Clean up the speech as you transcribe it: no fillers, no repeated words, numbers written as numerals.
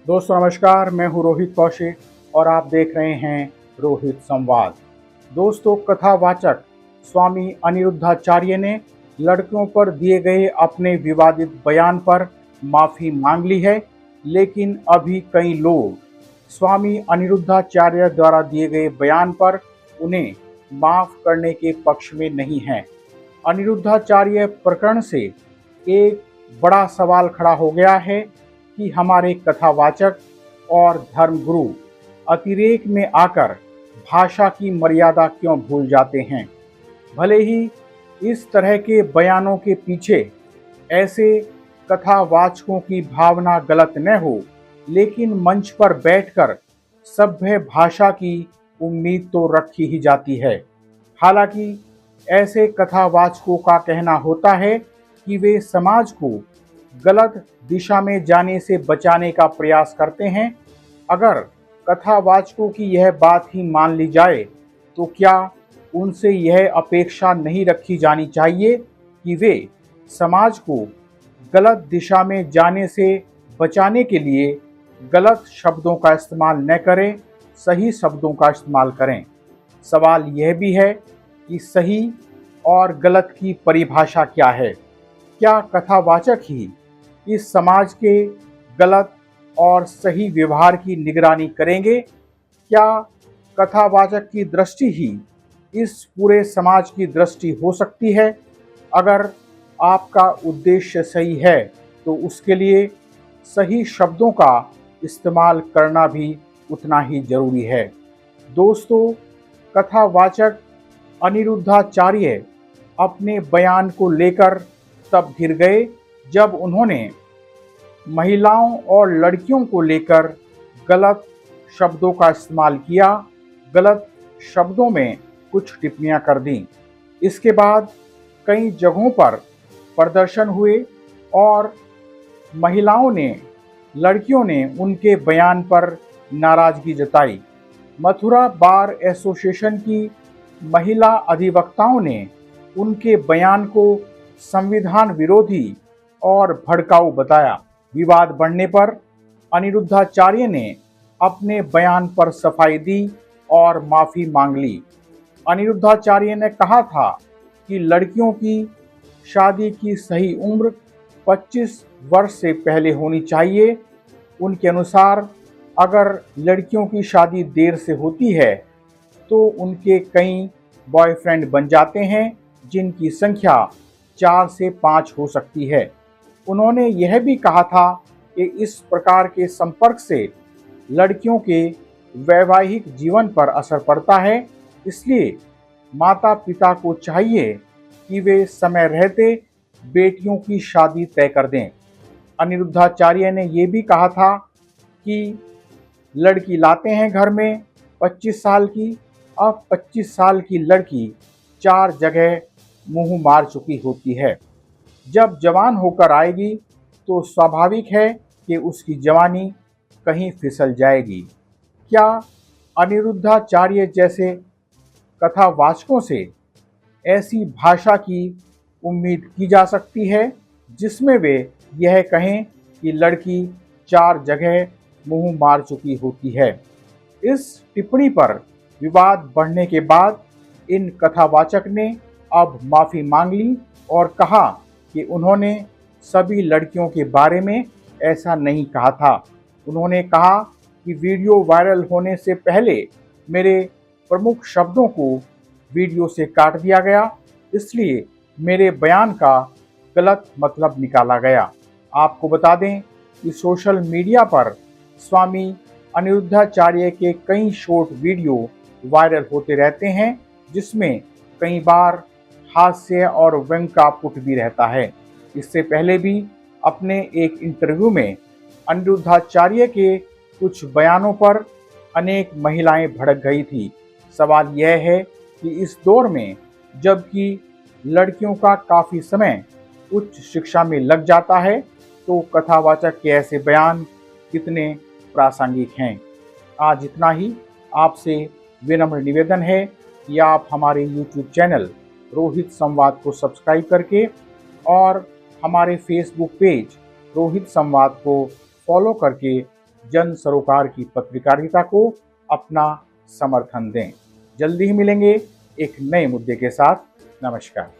दोस्तों नमस्कार, मैं हूँ रोहित कौशिक और आप देख रहे हैं रोहित संवाद। दोस्तों, कथावाचक स्वामी अनिरुद्धाचार्य ने लड़कियों पर दिए गए अपने विवादित बयान पर माफ़ी मांग ली है, लेकिन अभी कई लोग स्वामी अनिरुद्धाचार्य द्वारा दिए गए बयान पर उन्हें माफ़ करने के पक्ष में नहीं हैं। अनिरुद्धाचार्य प्रकरण से एक बड़ा सवाल खड़ा हो गया है कि हमारे कथावाचक और धर्मगुरु अतिरेक में आकर भाषा की मर्यादा क्यों भूल जाते हैं। भले ही इस तरह के बयानों के पीछे ऐसे कथावाचकों की भावना गलत न हो, लेकिन मंच पर बैठकर सभ्य भाषा की उम्मीद तो रखी ही जाती है। हालांकि ऐसे कथावाचकों का कहना होता है कि वे समाज को गलत दिशा में जाने से बचाने का प्रयास करते हैं। अगर कथावाचकों की यह बात ही मान ली जाए तो क्या उनसे यह अपेक्षा नहीं रखी जानी चाहिए कि वे समाज को गलत दिशा में जाने से बचाने के लिए गलत शब्दों का इस्तेमाल न करें, सही शब्दों का इस्तेमाल करें। सवाल यह भी है कि सही और गलत की परिभाषा क्या है। क्या कथावाचक ही इस समाज के गलत और सही व्यवहार की निगरानी करेंगे? क्या कथावाचक की दृष्टि ही इस पूरे समाज की दृष्टि हो सकती है? अगर आपका उद्देश्य सही है तो उसके लिए सही शब्दों का इस्तेमाल करना भी उतना ही जरूरी है। दोस्तों, कथावाचक अनिरुद्धाचार्य अपने बयान को लेकर तब घिर गए जब उन्होंने महिलाओं और लड़कियों को लेकर गलत शब्दों का इस्तेमाल किया, गलत शब्दों में कुछ टिप्पणियां कर दी। इसके बाद कई जगहों पर प्रदर्शन हुए और महिलाओं ने, लड़कियों ने उनके बयान पर नाराजगी जताई। मथुरा बार एसोसिएशन की महिला अधिवक्ताओं ने उनके बयान को संविधान विरोधी और भड़काऊ बताया। विवाद बढ़ने पर अनिरुद्धाचार्य ने अपने बयान पर सफाई दी और माफी मांग ली। अनिरुद्धाचार्य ने कहा था कि लड़कियों की शादी की सही उम्र 25 वर्ष से पहले होनी चाहिए। उनके अनुसार अगर लड़कियों की शादी देर से होती है तो उनके कई बॉयफ्रेंड बन जाते हैं, जिनकी संख्या 4 से 5 हो सकती है। उन्होंने यह भी कहा था कि इस प्रकार के संपर्क से लड़कियों के वैवाहिक जीवन पर असर पड़ता है, इसलिए माता पिता को चाहिए कि वे समय रहते बेटियों की शादी तय कर दें। अनिरुद्धाचार्य ने यह भी कहा था कि लड़की लाते हैं घर में 25 साल की, अब 25 साल की लड़की 4 जगह मुंह मार चुकी होती है। जब जवान होकर आएगी तो स्वाभाविक है कि उसकी जवानी कहीं फिसल जाएगी। क्या अनिरुद्धाचार्य जैसे कथावाचकों से ऐसी भाषा की उम्मीद की जा सकती है जिसमें वे यह कहें कि लड़की 4 जगह मुंह मार चुकी होती है? इस टिप्पणी पर विवाद बढ़ने के बाद इन कथावाचक ने अब माफ़ी मांग ली और कहा कि उन्होंने सभी लड़कियों के बारे में ऐसा नहीं कहा था। उन्होंने कहा कि वीडियो वायरल होने से पहले मेरे प्रमुख शब्दों को वीडियो से काट दिया गया, इसलिए मेरे बयान का गलत मतलब निकाला गया। आपको बता दें कि सोशल मीडिया पर स्वामी अनिरुद्धाचार्य के कई शॉर्ट वीडियो वायरल होते रहते हैं, जिसमें कई बार हास्य और व्यंग का पुट भी रहता है। इससे पहले भी अपने एक इंटरव्यू में अनिरुद्धाचार्य के कुछ बयानों पर अनेक महिलाएं भड़क गई थी। सवाल यह है कि इस दौर में जबकि लड़कियों का काफ़ी समय उच्च शिक्षा में लग जाता है, तो कथावाचक के ऐसे बयान कितने प्रासंगिक हैं। आज इतना ही। आपसे विनम्र निवेदन है कि आप हमारे YouTube चैनल रोहित संवाद को सब्सक्राइब करके और हमारे फेसबुक पेज रोहित संवाद को फॉलो करके जन सरोकार की पत्रकारिता को अपना समर्थन दें। जल्दी ही मिलेंगे एक नए मुद्दे के साथ। नमस्कार।